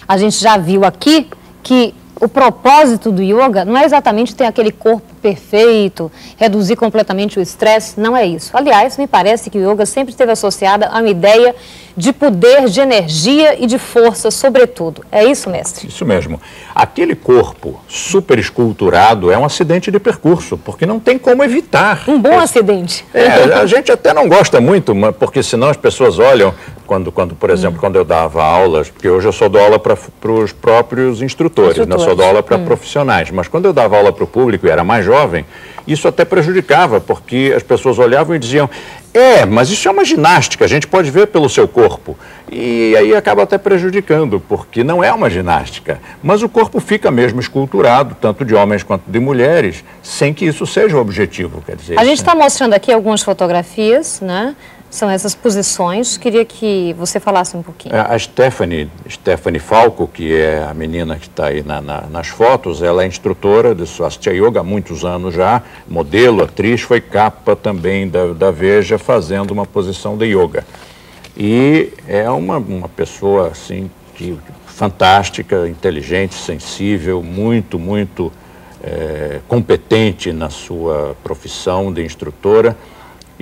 A gente já viu aqui que o propósito do yoga não é exatamente ter aquele corpo perfeito, reduzir completamente o estresse, não é isso. Aliás, me parece que o yoga sempre esteve associado a uma ideia de poder, de energia e de força, sobretudo. É isso, mestre? Isso mesmo. Aquele corpo super esculturado é um acidente de percurso, porque não tem como evitar. Um bom acidente. A gente até não gosta muito, porque senão as pessoas olham, por exemplo, quando eu dava aulas, porque hoje eu só dou aula para os próprios instrutores, né? Eu só dou aula para profissionais, mas quando eu dava aula para o público e era mais jovem, isso até prejudicava, porque as pessoas olhavam e diziam, mas isso é uma ginástica, a gente pode ver pelo seu corpo. E aí acaba até prejudicando, porque não é uma ginástica. Mas o corpo fica mesmo esculturado, tanto de homens quanto de mulheres, sem que isso seja o objetivo, quer dizer. A gente está mostrando aqui algumas fotografias, né? São essas posições. Queria que você falasse um pouquinho. A Stephanie Falco, que é a menina que está aí nas fotos, ela é instrutora de Swastika Yoga há muitos anos já, modelo, atriz, foi capa também da Veja fazendo uma posição de yoga. E é uma pessoa assim, fantástica, inteligente, sensível, muito competente na sua profissão de instrutora.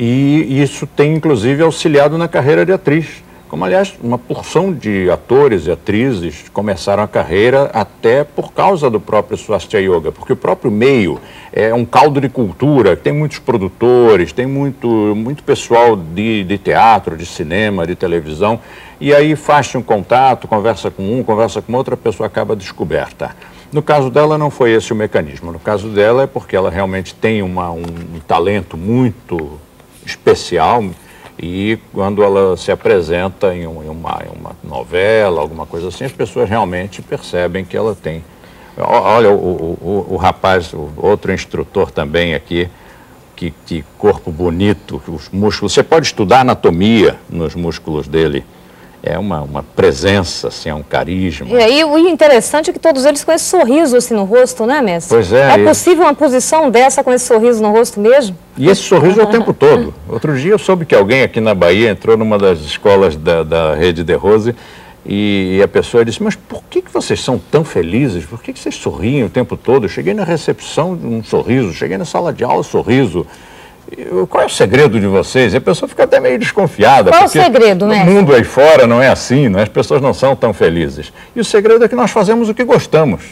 E isso tem, inclusive, auxiliado na carreira de atriz. Como, aliás, uma porção de atores e atrizes começaram a carreira até por causa do próprio Swastika Yoga, porque o próprio meio é um caldo de cultura, tem muitos produtores, tem muito pessoal de teatro, de cinema, de televisão, e aí faz um contato, conversa com outra, a pessoa acaba descoberta. No caso dela não foi esse o mecanismo, no caso dela é porque ela realmente tem um talento muito especial, e quando ela se apresenta em uma novela, alguma coisa assim, as pessoas realmente percebem que ela tem. Olha o rapaz, o outro instrutor também aqui, que corpo bonito, os músculos, você pode estudar anatomia nos músculos dele. É uma presença, assim, é um carisma. E aí, o interessante é que todos eles com esse sorriso assim no rosto, né, mestre? Pois é. É possível uma posição dessa com esse sorriso no rosto mesmo? E esse sorriso é o tempo todo. Outro dia eu soube que alguém aqui na Bahia entrou numa das escolas da Rede de Rose e a pessoa disse, mas por que vocês são tão felizes? Por que vocês sorriem o tempo todo? Eu cheguei na recepção, um sorriso. Cheguei na sala de aula, sorriso. Qual é o segredo de vocês? E a pessoa fica até meio desconfiada. Qual o segredo, né? O mundo aí fora não é assim, né? As pessoas não são tão felizes. E o segredo é que nós fazemos o que gostamos.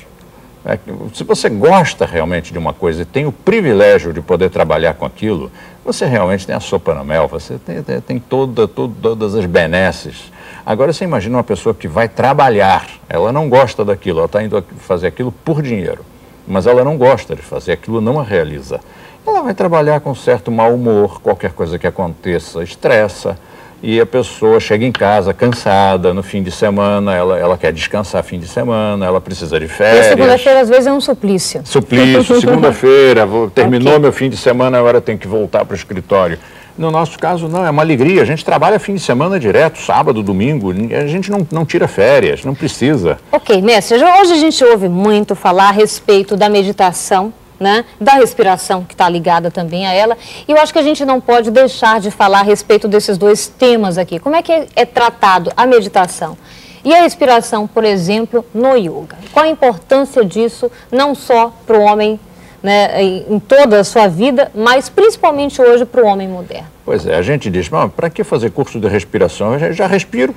Se você gosta realmente de uma coisa e tem o privilégio de poder trabalhar com aquilo, você realmente tem a sopa no mel, você tem todas as benesses. Agora você imagina uma pessoa que vai trabalhar, ela não gosta daquilo, ela está indo fazer aquilo por dinheiro, mas ela não gosta de fazer aquilo, não a realiza. Ela vai trabalhar com certo mau humor, qualquer coisa que aconteça estressa, e a pessoa chega em casa cansada no fim de semana, ela quer descansar fim de semana, ela precisa de férias. E segunda-feira às vezes é um suplício. Suplício, segunda-feira, terminou meu fim de semana, agora tenho que voltar para o escritório. No nosso caso não, é uma alegria, a gente trabalha fim de semana direto, sábado, domingo, a gente não tira férias, não precisa. Ok, mestre, hoje a gente ouve muito falar a respeito da meditação, né, da respiração, que está ligada também a ela, e eu acho que a gente não pode deixar de falar a respeito desses dois temas aqui. Como é que é tratado a meditação e a respiração, por exemplo, no yoga? Qual a importância disso, não só para o homem, né, em toda a sua vida, mas principalmente hoje para o homem moderno? Pois é, a gente diz, para que fazer curso de respiração? Eu já respiro.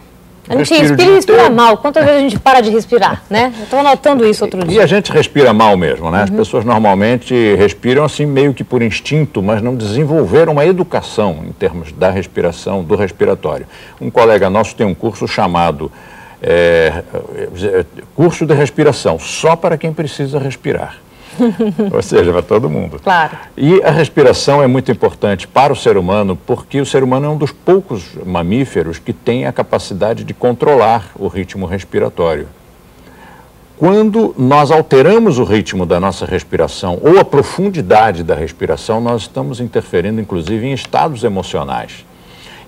A gente respira e respira mal. Quantas vezes a gente para de respirar, né? Eu estou notando isso outro dia. E a gente respira mal mesmo, né? As pessoas normalmente respiram assim meio que por instinto, mas não desenvolveram uma educação em termos da respiração, do respiratório. Um colega nosso tem um curso chamado curso de respiração, só para quem precisa respirar. Ou seja, para todo mundo. Claro. E a respiração é muito importante para o ser humano, porque o ser humano é um dos poucos mamíferos que tem a capacidade de controlar o ritmo respiratório. Quando nós alteramos o ritmo da nossa respiração ou a profundidade da respiração, nós estamos interferindo, inclusive, em estados emocionais.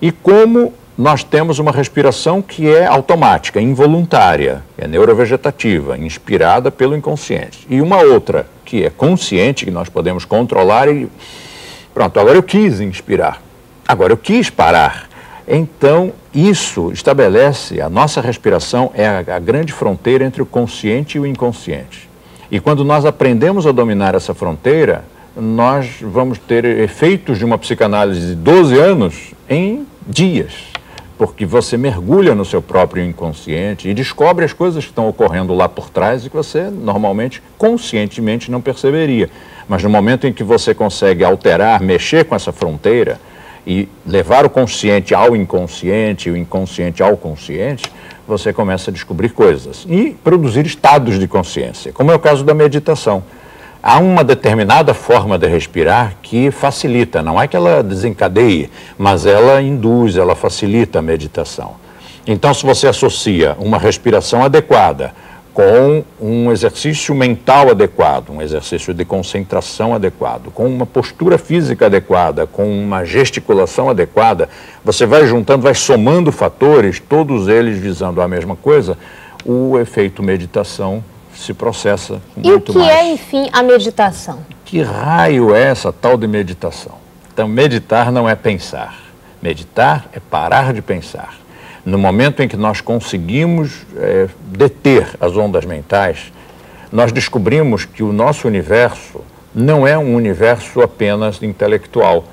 E como nós temos uma respiração que é automática, involuntária, é neurovegetativa, inspirada pelo inconsciente. E uma outra que é consciente, que nós podemos controlar e... Pronto, agora eu quis inspirar, agora eu quis parar. Então, isso estabelece, a nossa respiração é a grande fronteira entre o consciente e o inconsciente. E quando nós aprendemos a dominar essa fronteira, nós vamos ter efeitos de uma psicanálise de 12 anos em dias, porque você mergulha no seu próprio inconsciente e descobre as coisas que estão ocorrendo lá por trás e que você normalmente, conscientemente, não perceberia. Mas no momento em que você consegue alterar, mexer com essa fronteira e levar o consciente ao inconsciente, o inconsciente ao consciente, você começa a descobrir coisas e produzir estados de consciência, como é o caso da meditação. Há uma determinada forma de respirar que facilita, não é que ela desencadeie, mas ela induz, ela facilita a meditação. Então, se você associa uma respiração adequada com um exercício mental adequado, um exercício de concentração adequado, com uma postura física adequada, com uma gesticulação adequada, você vai juntando, vai somando fatores, todos eles visando a mesma coisa, o efeito meditação se processa muito mais. E o que é, enfim, a meditação? Que raio é essa tal de meditação? Então, meditar não é pensar. Meditar é parar de pensar. No momento em que nós conseguimos deter as ondas mentais, nós descobrimos que o nosso universo não é um universo apenas intelectual.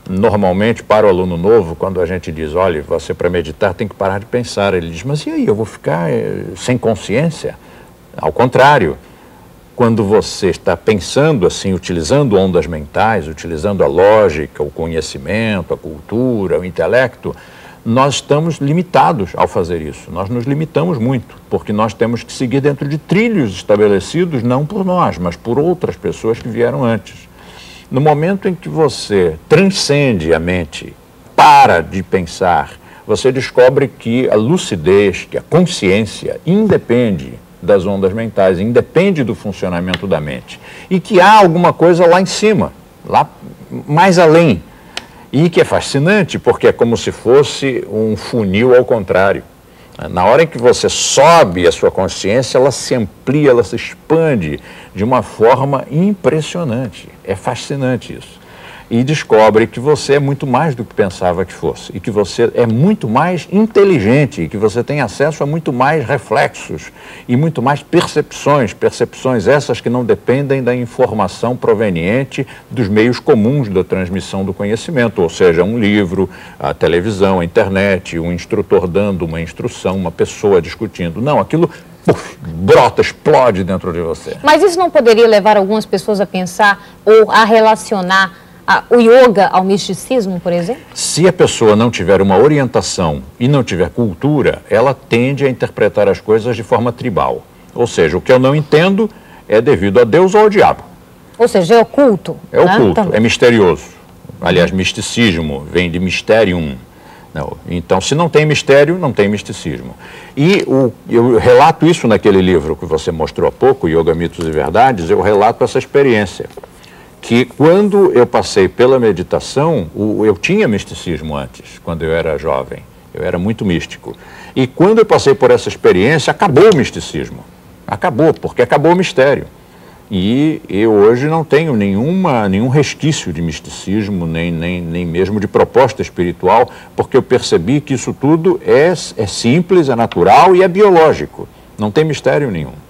Normalmente, para o aluno novo, quando a gente diz, olha, você para meditar tem que parar de pensar, ele diz, mas e aí, eu vou ficar sem consciência? Ao contrário, quando você está pensando assim, utilizando ondas mentais, utilizando a lógica, o conhecimento, a cultura, o intelecto, nós estamos limitados ao fazer isso. Nós nos limitamos muito, porque nós temos que seguir dentro de trilhos estabelecidos, não por nós, mas por outras pessoas que vieram antes. No momento em que você transcende a mente, para de pensar, você descobre que a lucidez, que a consciência independe das ondas mentais, independe do funcionamento da mente. E que há alguma coisa lá em cima, lá mais além. E que é fascinante, porque é como se fosse um funil ao contrário. Na hora em que você sobe a sua consciência, ela se amplia, ela se expande de uma forma impressionante. É fascinante isso. E descobre que você é muito mais do que pensava que fosse, e que você é muito mais inteligente, e que você tem acesso a muito mais reflexos e muito mais percepções essas que não dependem da informação proveniente dos meios comuns da transmissão do conhecimento, ou seja, um livro, a televisão, a internet, um instrutor dando uma instrução, uma pessoa discutindo. Não, aquilo brota, explode dentro de você. Mas isso não poderia levar algumas pessoas a pensar ou a relacionar o yoga ao misticismo, por exemplo? Se a pessoa não tiver uma orientação e não tiver cultura, ela tende a interpretar as coisas de forma tribal. Ou seja, o que eu não entendo é devido a Deus ou ao diabo. Ou seja, é oculto. É oculto, né? É misterioso. Aliás, misticismo vem de mysterium. Não. Então, se não tem mistério, não tem misticismo. E eu relato isso naquele livro que você mostrou há pouco, Yoga, Mitos e Verdades, eu relato essa experiência. Que quando eu passei pela meditação, eu tinha misticismo antes, quando eu era jovem, eu era muito místico. E quando eu passei por essa experiência, acabou o misticismo. Acabou, porque acabou o mistério. E eu hoje não tenho nenhum resquício de misticismo, nem mesmo de proposta espiritual, porque eu percebi que isso tudo é simples, é natural e é biológico. Não tem mistério nenhum.